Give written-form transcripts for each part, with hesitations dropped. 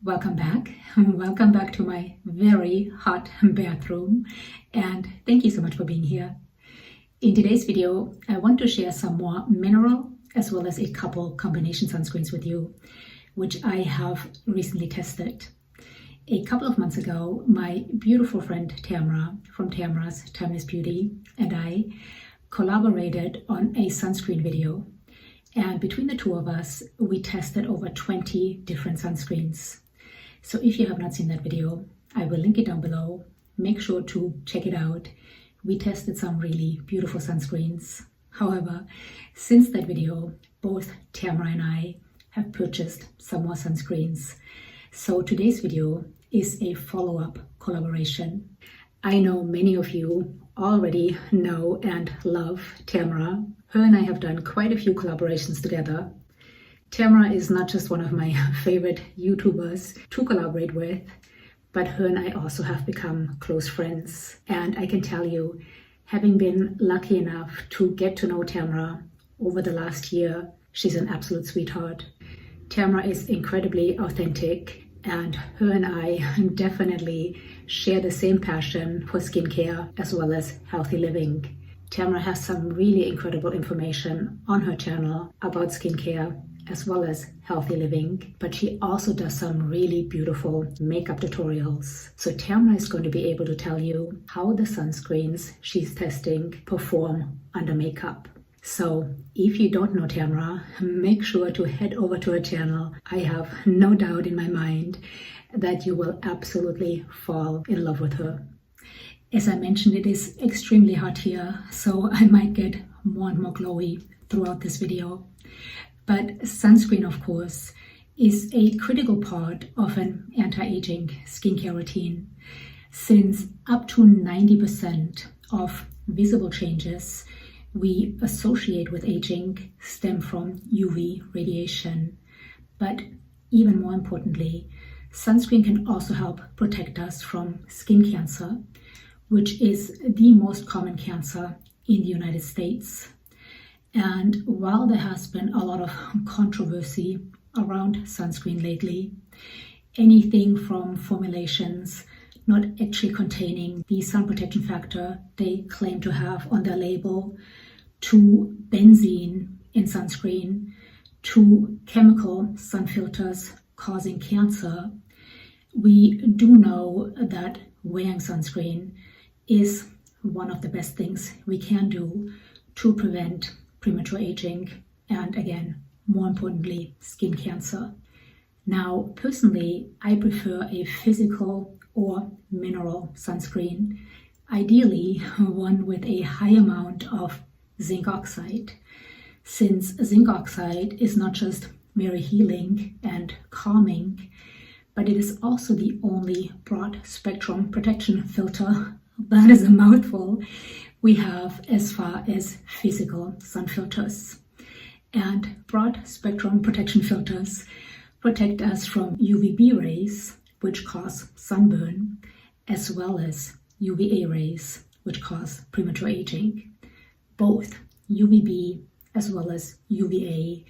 Welcome back. Welcome back to my very hot bathroom, and thank you so much for being here. In today's video, I want to share some more mineral as well as a couple combination sunscreens with you, which I have recently tested. A couple of months ago, my beautiful friend Tamara from Tamara's Timeless Beauty and I collaborated on a sunscreen video. And between the two of us, we tested over 20 different sunscreens. So if you have not seen that video, I will link it down below. Make sure to check it out. We tested some really beautiful sunscreens. However, since that video, both Tamara and I have purchased some more sunscreens. So today's video is a follow-up collaboration. I know many of you already know and love Tamara. Her and I have done quite a few collaborations together. Tamara is not just one of my favorite YouTubers to collaborate with, but her and I also have become close friends. And I can tell you, having been lucky enough to get to know Tamara over the last year, she's an absolute sweetheart. Tamara is incredibly authentic, and her and I definitely share the same passion for skincare as well as healthy living. Tamara has some really incredible information on her channel about skincare as well as healthy living, but she also does some really beautiful makeup tutorials. So Tamara is going to be able to tell you how the sunscreens she's testing perform under makeup. So if you don't know Tamara, make sure to head over to her channel. I have no doubt in my mind that you will absolutely fall in love with her. As I mentioned, it is extremely hot here, so I might get more and more glowy throughout this video. But sunscreen, of course, is a critical part of an anti-aging skincare routine, since up to 90% of visible changes we associate with aging stem from UV radiation. But even more importantly, sunscreen can also help protect us from skin cancer, which is the most common cancer in the United States. And while there has been a lot of controversy around sunscreen lately, anything from formulations not actually containing the sun protection factor they claim to have on their label, to benzene in sunscreen, to chemical sun filters causing cancer, we do know that wearing sunscreen is one of the best things we can do to prevent premature aging and, again, more importantly, skin cancer. Now, personally, I prefer a physical or mineral sunscreen, ideally one with a high amount of zinc oxide, since zinc oxide is not just very healing and calming, but it is also the only broad spectrum protection filter, that is a mouthful, we have as far as physical sun filters. And broad spectrum protection filters protect us from UVB rays, which cause sunburn, as well as UVA rays, which cause premature aging. Both UVB as well as UVA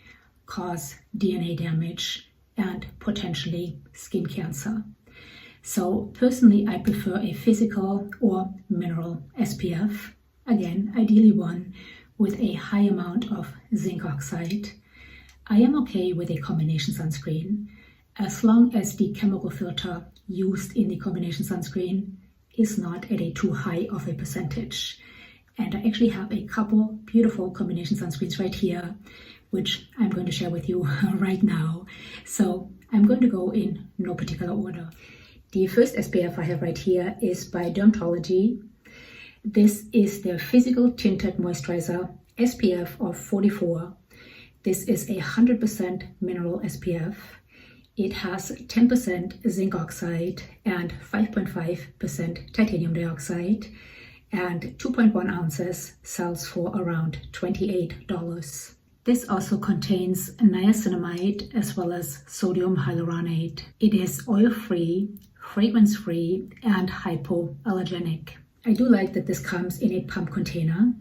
cause DNA damage and potentially skin cancer. So personally, I prefer a physical or mineral SPF. Again, ideally one with a high amount of zinc oxide. I am okay with a combination sunscreen as long as the chemical filter used in the combination sunscreen is not at a too high of a percentage. And I actually have a couple beautiful combination sunscreens right here, which I'm going to share with you right now. So I'm going to go in no particular order. The first SPF I have right here is by Drmtlgy. This is their Physical Tinted Moisturizer SPF of 44. This is a 100% mineral SPF. It has 10% zinc oxide and 5.5% titanium dioxide, and 2.1 ounces sells for around $28. This also contains niacinamide as well as sodium hyaluronate. It is oil-free, fragrance-free, and hypoallergenic. I do like that this comes in a pump container.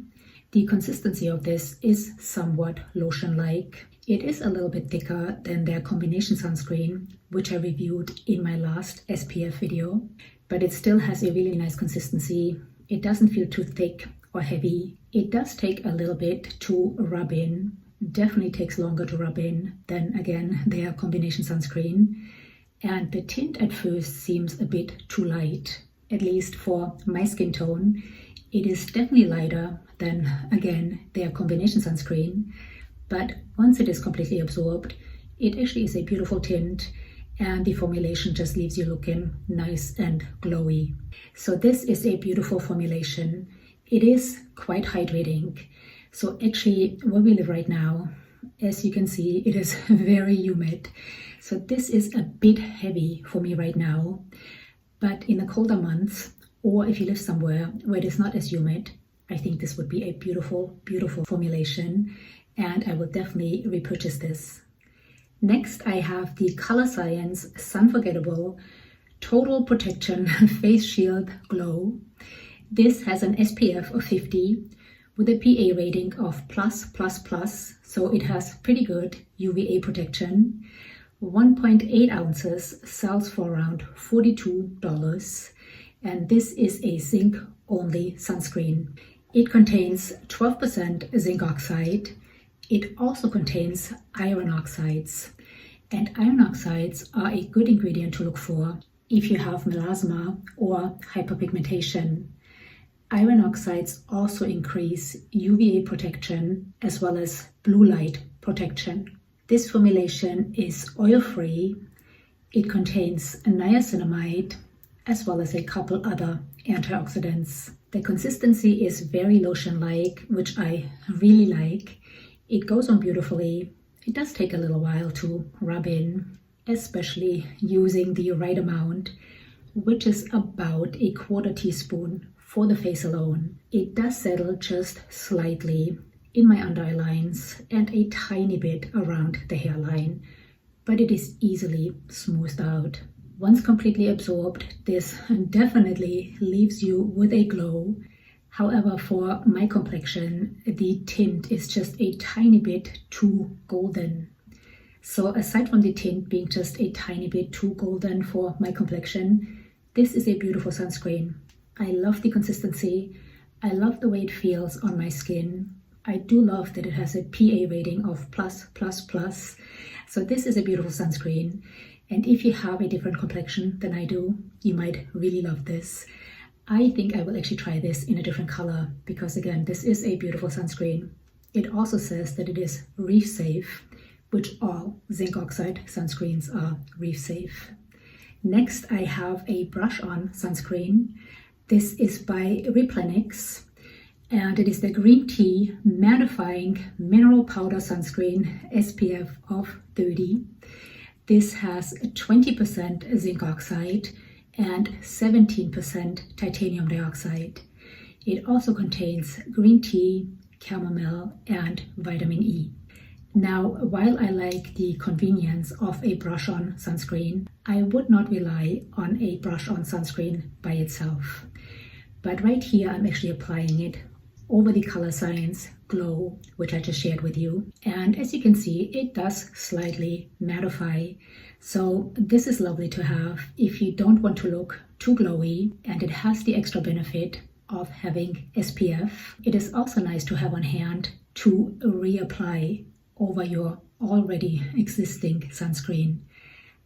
The consistency of this is somewhat lotion-like. It is a little bit thicker than their combination sunscreen, which I reviewed in my last SPF video, but it still has a really nice consistency. It doesn't feel too thick or heavy. It does take a little bit to rub in, definitely takes longer to rub in than, again, their combination sunscreen. And the tint at first seems a bit too light, at least for my skin tone. It is definitely lighter than, again, their combination sunscreen. But once it is completely absorbed, it actually is a beautiful tint, and the formulation just leaves you looking nice and glowy. So this is a beautiful formulation. It is quite hydrating. So actually where we live right now, as you can see, it is very humid. So this is a bit heavy for me right now. But in the colder months, or if you live somewhere where it is not as humid, I think this would be a beautiful, beautiful formulation. And I will definitely repurchase this. Next, I have the Colorscience Sunforgettable Total Protection Face Shield Glow. This has an SPF of 50 with a PA rating of +++, so it has pretty good UVA protection. 1.8 ounces sells for around $42, and this is a zinc-only sunscreen. It contains 12% zinc oxide. It also contains iron oxides, and iron oxides are a good ingredient to look for if you have melasma or hyperpigmentation. Iron oxides also increase UVA protection as well as blue light protection. This formulation is oil-free. It contains niacinamide as well as a couple other antioxidants. The consistency is very lotion-like, which I really like. It goes on beautifully. It does take a little while to rub in, especially using the right amount, which is about a 1/4 teaspoon for the face alone. It does settle just slightly in my under eye lines and a tiny bit around the hairline, but it is easily smoothed out. Once completely absorbed, this definitely leaves you with a glow. However, for my complexion, the tint is just a tiny bit too golden. So aside from the tint being just a tiny bit too golden for my complexion, this is a beautiful sunscreen. I love the consistency. I love the way it feels on my skin. I do love that it has a PA rating of +++. So this is a beautiful sunscreen. And if you have a different complexion than I do, you might really love this. I think I will actually try this in a different color because, again, this is a beautiful sunscreen. It also says that it is reef safe, which all zinc oxide sunscreens are reef safe. Next, I have a Brush On sunscreen. This is by Replenix, and it is the Green Tea Mattifying Mineral Powder Sunscreen SPF of 30. This has 20% zinc oxide and 17% titanium dioxide. It also contains green tea, chamomile, and vitamin E. Now, while I like the convenience of a brush-on sunscreen, I would not rely on a brush-on sunscreen by itself. But right here, I'm actually applying it over the Colorscience Glow, which I just shared with you. And as you can see, it does slightly mattify. So this is lovely to have if you don't want to look too glowy, and it has the extra benefit of having SPF. It is also nice to have on hand to reapply over your already existing sunscreen.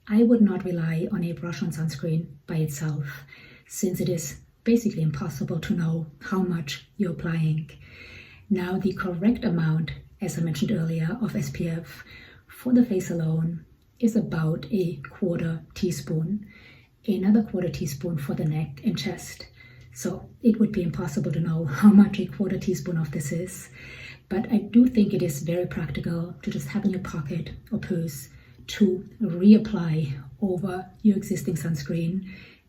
I would not rely on a brush-on sunscreen by itself, since it is basically impossible to know how much you're applying. Now, the correct amount, as I mentioned earlier, of SPF for the face alone is about a 1/4 teaspoon, another 1/4 teaspoon for the neck and chest. So it would be impossible to know how much a 1/4 teaspoon of this is. But I do think it is very practical to just have in your pocket or purse to reapply over your existing sunscreen,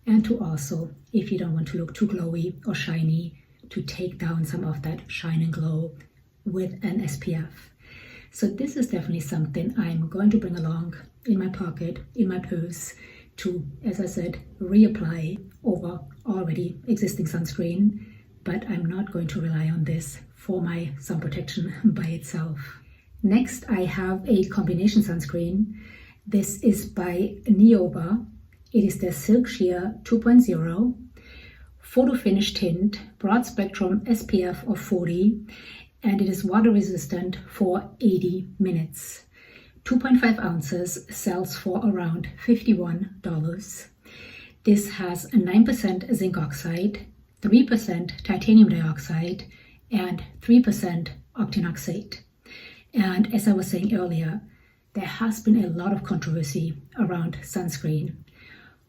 and to also, if you don't want to look too glowy or shiny, to take down some of that shine and glow with an SPF. So this is definitely something I'm going to bring along in my pocket, in my purse, to, as I said, reapply over already existing sunscreen, but I'm not going to rely on this for my sun protection by itself. Next, I have a combination sunscreen. This is by Neova. It is the Silk Sheer 2.0 Photo Finish Tint Broad Spectrum SPF of 40, and it is water resistant for 80 minutes. 2.5 ounces sells for around $51. This has 9% zinc oxide, 3% titanium dioxide, and 3% octinoxate. And as I was saying earlier, there has been a lot of controversy around sunscreen.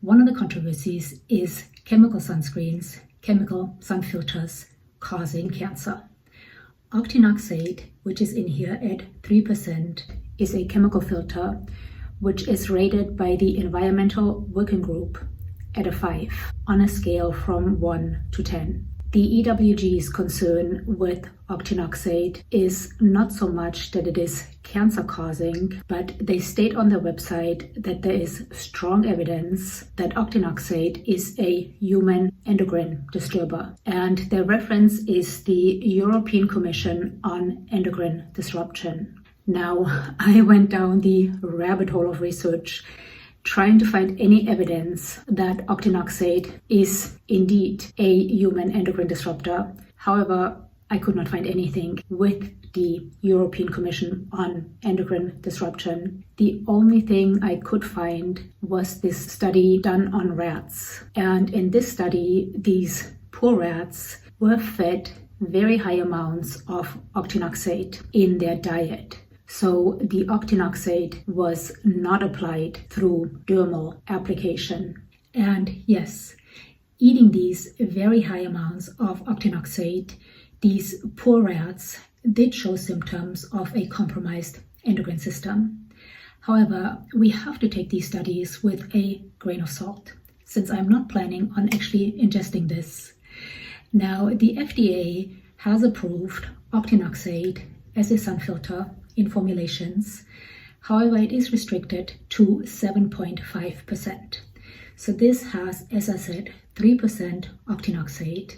One of the controversies is chemical sunscreens, chemical sun filters causing cancer. Octinoxate, which is in here at 3%, is a chemical filter which is rated by the Environmental Working Group at a 5 on a scale from 1 to 10. The EWG's concern with octinoxate is not so much that it is cancer causing, but they state on their website that there is strong evidence that octinoxate is a human endocrine disturber. And their reference is the European Commission on Endocrine Disruption. Now, I went down the rabbit hole of research trying to find any evidence that octinoxate is indeed a human endocrine disruptor. However, I could not find anything with the European Commission on Endocrine Disruption. The only thing I could find was this study done on rats. And in this study, these poor rats were fed very high amounts of octinoxate in their diet. So the octinoxate was not applied through dermal application. And yes, eating these very high amounts of octinoxate, these poor rats did show symptoms of a compromised endocrine system. However, we have to take these studies with a grain of salt, since I'm not planning on actually ingesting this. Now, the FDA has approved octinoxate as a sun filter in formulations. However, it is restricted to 7.5%. So this has, as I said, 3% octinoxate.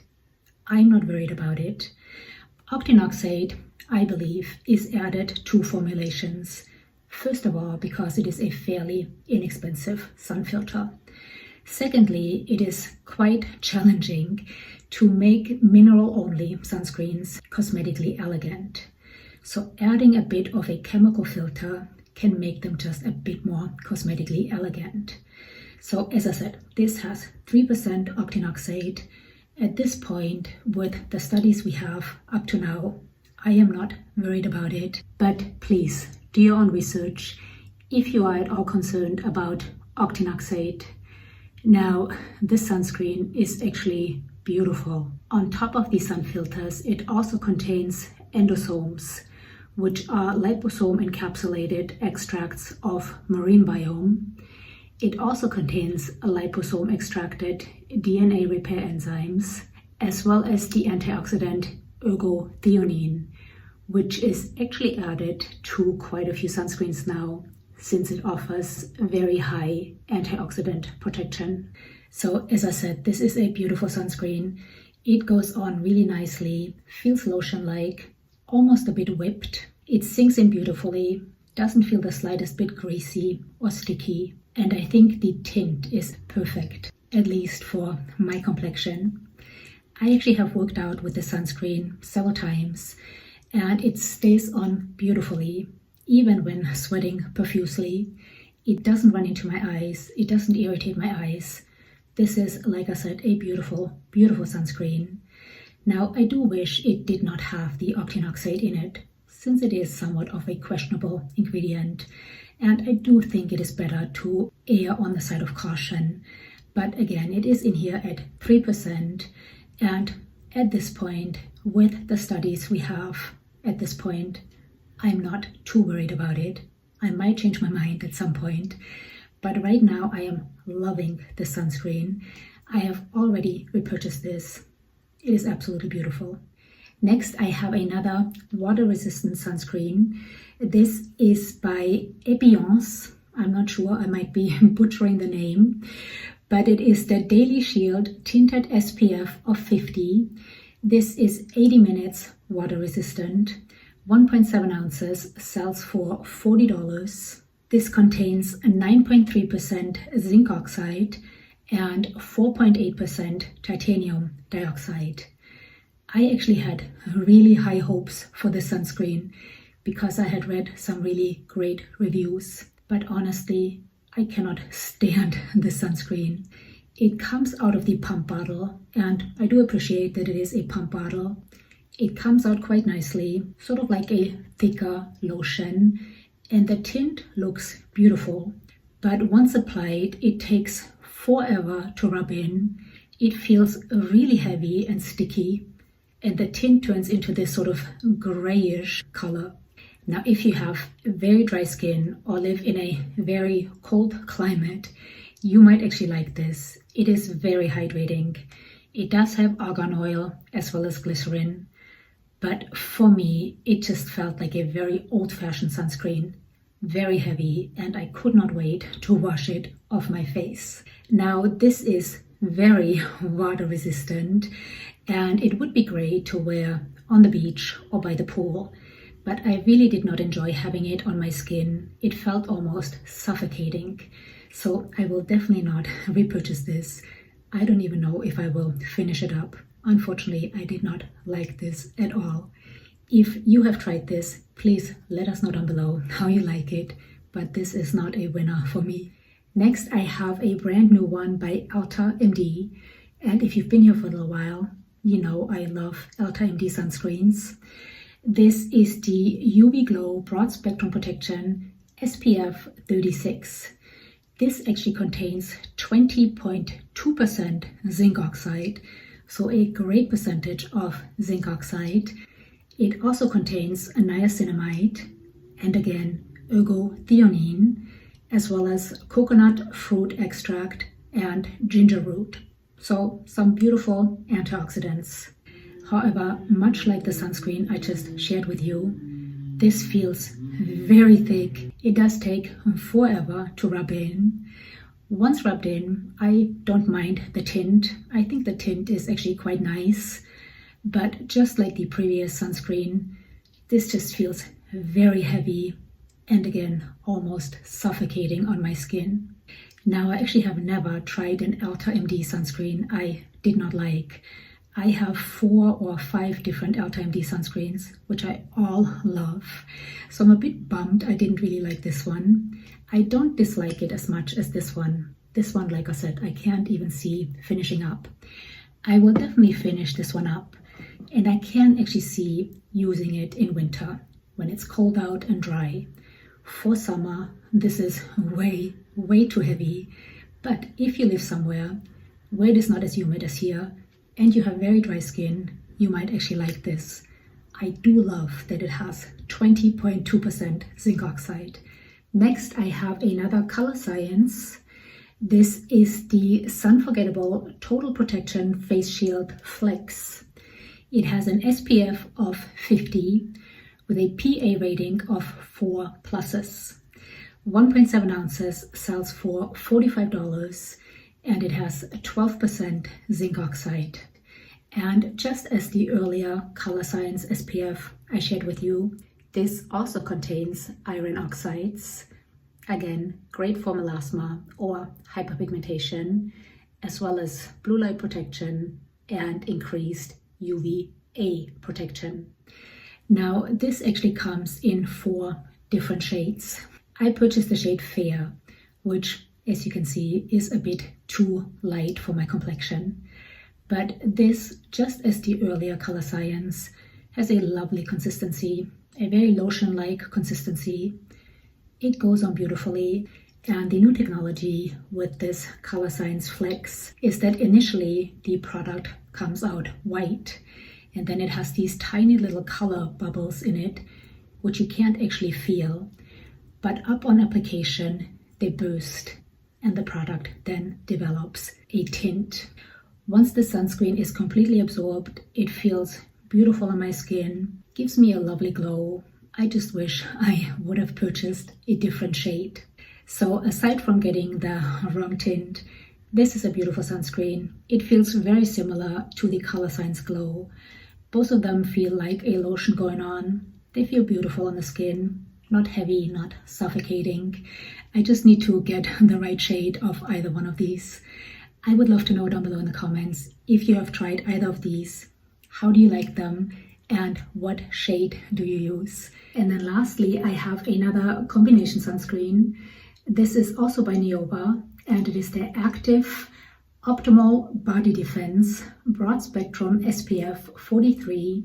I'm not worried about it. Octinoxate, I believe, is added to formulations. First of all, because it is a fairly inexpensive sun filter. Secondly, it is quite challenging to make mineral-only sunscreens cosmetically elegant. So adding a bit of a chemical filter can make them just a bit more cosmetically elegant. So as I said, this has 3% octinoxate. At this point, with the studies we have up to now, I am not worried about it. But please do your own research if you are at all concerned about octinoxate. Now, this sunscreen is actually beautiful. On top of these sun filters, it also contains endosomes, which are liposome encapsulated extracts of marine biome. It also contains liposome extracted DNA repair enzymes, as well as the antioxidant ergothioneine, which is actually added to quite a few sunscreens now, since it offers very high antioxidant protection. So as I said, this is a beautiful sunscreen. It goes on really nicely, feels lotion-like, almost a bit whipped. It sinks in beautifully, doesn't feel the slightest bit greasy or sticky, and I think the tint is perfect, at least for my complexion. I actually have worked out with the sunscreen several times, and it stays on beautifully, even when sweating profusely. It doesn't run into my eyes, it doesn't irritate my eyes. This is, like I said, a beautiful, beautiful sunscreen. Now, I do wish it did not have the octinoxate in it, since it is somewhat of a questionable ingredient. And I do think it is better to err on the side of caution. But again, it is in here at 3%. And at this point, with the studies we have at this point, I'm not too worried about it. I might change my mind at some point. But right now, I am loving this sunscreen. I have already repurchased this. It is absolutely beautiful. Next, I have another water-resistant sunscreen. This is by Epionce. I'm not sure, I might be butchering the name, but it is the Daily Shield Tinted SPF of 50. This is 80 minutes water-resistant, 1.7 ounces sells for $40. This contains 9.3% zinc oxide and 4.8% titanium dioxide. I actually had really high hopes for this sunscreen because I had read some really great reviews. But honestly, I cannot stand this sunscreen. It comes out of the pump bottle, and I do appreciate that it is a pump bottle. It comes out quite nicely, sort of like a thicker lotion, and the tint looks beautiful. But once applied, it takes forever to rub in. It feels really heavy and sticky, and the tint turns into this sort of grayish color. Now, if you have very dry skin or live in a very cold climate, you might actually like this. It is very hydrating. It does have argan oil as well as glycerin, but for me, it just felt like a very old-fashioned sunscreen, very heavy, and I could not wait to wash it off my face. Now, this is very water resistant, and it would be great to wear on the beach or by the pool. But I really did not enjoy having it on my skin. It felt almost suffocating. So I will definitely not repurchase this. I don't even know if I will finish it up. Unfortunately, I did not like this at all. If you have tried this, please let us know down below how you like it. But this is not a winner for me. Next, I have a brand new one by EltaMD. And if you've been here for a little while, you know I love EltaMD sunscreens. This is the UV Glow Broad Spectrum Protection SPF 36. This actually contains 20.2% zinc oxide, so a great percentage of zinc oxide. It also contains niacinamide and again ergothioneine, as well as coconut fruit extract and ginger root. So some beautiful antioxidants. However, much like the sunscreen I just shared with you, this feels very thick. It does take forever to rub in. Once rubbed in, I don't mind the tint. I think the tint is actually quite nice. But just like the previous sunscreen, this just feels very heavy and again, almost suffocating on my skin. Now, I actually have never tried an EltaMD sunscreen I did not like. I have 4 or 5 different EltaMD sunscreens, which I all love. So I'm a bit bummed I didn't really like this one. I don't dislike it as much as this one. This one, like I said, I can't even see finishing up. I will definitely finish this one up, and I can actually see using it in winter when it's cold out and dry. For summer, this is way too heavy. But if you live somewhere where it is not as humid as here, and you have very dry skin, you might actually like this. I do love that it has 20.2% zinc oxide. Next, I have another Colorscience. This is the Sunforgettable Total Protection Face Shield Flex. It has an SPF of 50 with a PA rating of 4 pluses. 1.7 ounces sells for $45. And it has 12% zinc oxide. And just as the earlier Colorscience SPF I shared with you, this also contains iron oxides. Again, great for melasma or hyperpigmentation, as well as blue light protection and increased UVA protection. Now, this actually comes in 4 different shades. I purchased the shade Fair, which, as you can see, is a bit too light for my complexion. But this, just as the earlier Colorscience, has a lovely consistency, a very lotion-like consistency. It goes on beautifully. And the new technology with this Colorscience Flex is that initially the product comes out white, and then it has these tiny little color bubbles in it, which you can't actually feel. But up on application, they burst, and the product then develops a tint. Once the sunscreen is completely absorbed, it feels beautiful on my skin, gives me a lovely glow. I just wish I would have purchased a different shade. So aside from getting the wrong tint, this is a beautiful sunscreen. It feels very similar to the Colorscience Glow. Both of them feel like a lotion going on. They feel beautiful on the skin, not heavy, not suffocating. I just need to get the right shade of either one of these. I would love to know down below in the comments if you have tried either of these. How do you like them? And what shade do you use? And then lastly, I have another combination sunscreen. This is also by Neova, and it is the Active Optimal Body Defense Broad Spectrum SPF 43.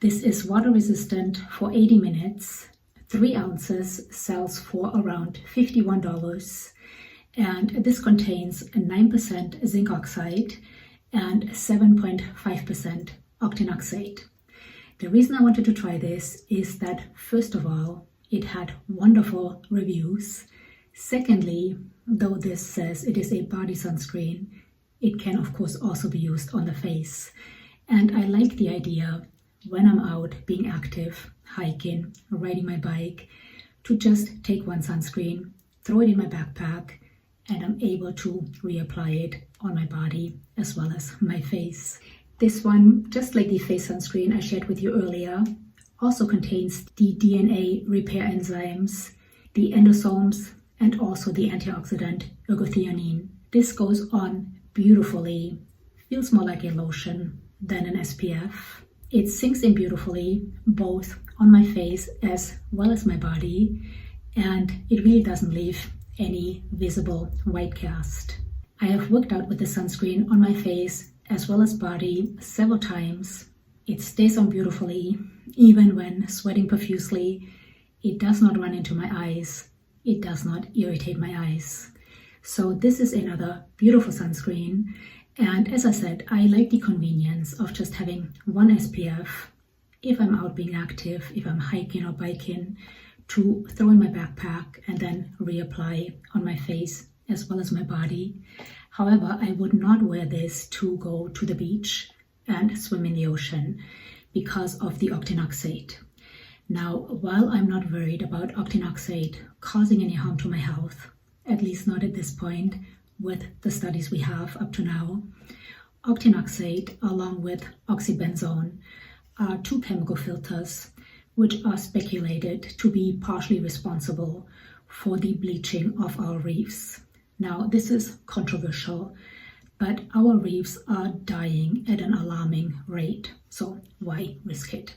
This is water resistant for 80 minutes. 3 ounces, sells for around $51. And this contains 9% zinc oxide and 7.5% octinoxate. The reason I wanted to try this is that, first of all, it had wonderful reviews. Secondly, though this says it is a body sunscreen, it can of course also be used on the face. And I like the idea when I'm out being active, hiking, riding my bike, to just take one sunscreen, throw it in my backpack, and I'm able to reapply it on my body as well as my face. This one, just like the face sunscreen I shared with you earlier, also contains the DNA repair enzymes, the endosomes, and also the antioxidant ergothioneine. This goes on beautifully, feels more like a lotion than an SPF. It sinks in beautifully, both on my face as well as my body, and it really doesn't leave any visible white cast. I have worked out with the sunscreen on my face as well as body several times. It stays on beautifully, even when sweating profusely. It does not run into my eyes. It does not irritate my eyes. So this is another beautiful sunscreen. And as I said, I like the convenience of just having one SPF if I'm out being active, if I'm hiking or biking, to throw in my backpack and then reapply on my face as well as my body. However, I would not wear this to go to the beach and swim in the ocean because of the octinoxate. Now, while I'm not worried about octinoxate causing any harm to my health, at least not at this point with the studies we have up to now, octinoxate along with oxybenzone are 2 chemical filters which are speculated to be partially responsible for the bleaching of our reefs. Now, this is controversial, but our reefs are dying at an alarming rate, so why risk it?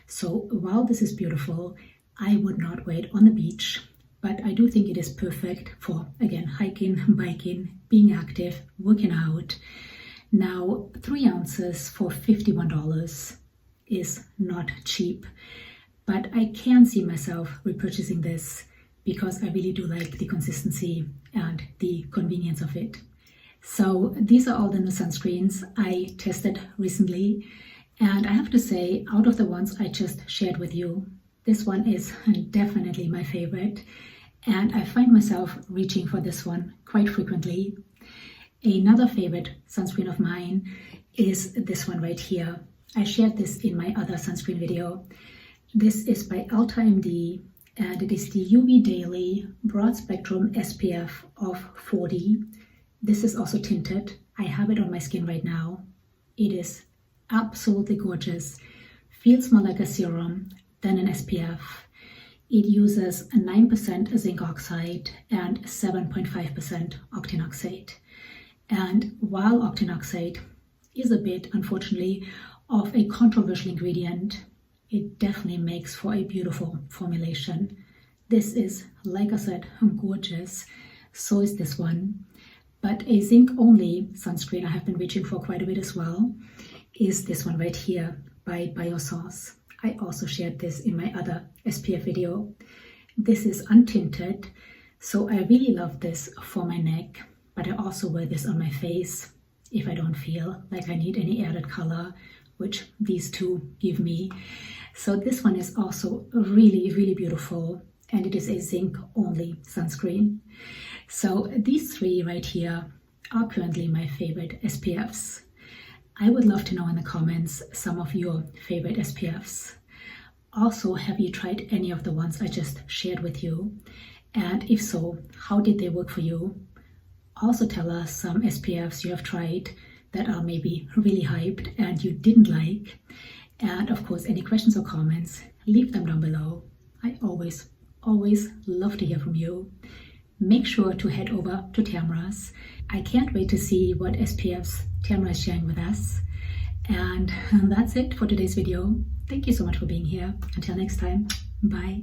So while this is beautiful, I would not wear it on the beach, but I do think it is perfect for, again, hiking, biking, being active, working out. Now, 3 ounces for $51 is not cheap, but I can see myself repurchasing this because I really do like the consistency and the convenience of it. So these are all the new sunscreens I tested recently, and I have to say, out of the ones I just shared with you, this one is definitely my favorite, and I find myself reaching for this one quite frequently. Another favorite sunscreen of mine is this one right here. I shared this in my other sunscreen video. This is by EltaMD, and it is the UV Daily Broad Spectrum SPF of 40. This is also tinted. I have it on my skin right now. It is absolutely gorgeous. Feels more like a serum than an SPF. It uses a 9% zinc oxide and 7.5% octinoxate. And while octinoxate is a bit, unfortunately, of a controversial ingredient, it definitely makes for a beautiful formulation. This is, like I said, gorgeous. So is this one. But a zinc-only sunscreen I have been reaching for quite a bit as well is this one right here by Biossance. I also shared this in my other SPF video. This is untinted, so I really love this for my neck, but I also wear this on my face if I don't feel like I need any added color, which these two give me. So this one is also really, really beautiful, and it is a zinc-only sunscreen. So these 3 right here are currently my favorite SPFs. I would love to know in the comments some of your favorite SPFs. Also, have you tried any of the ones I just shared with you? And if so, how did they work for you? Also tell us some SPFs you have tried that are maybe really hyped and you didn't like. And of course, any questions or comments, leave them down below. I always love to hear from you. Make sure to head over to Tamara's. I can't wait to see what SPFs Tamara is sharing with us. And that's it for today's video. Thank you so much for being here. Until next time, bye.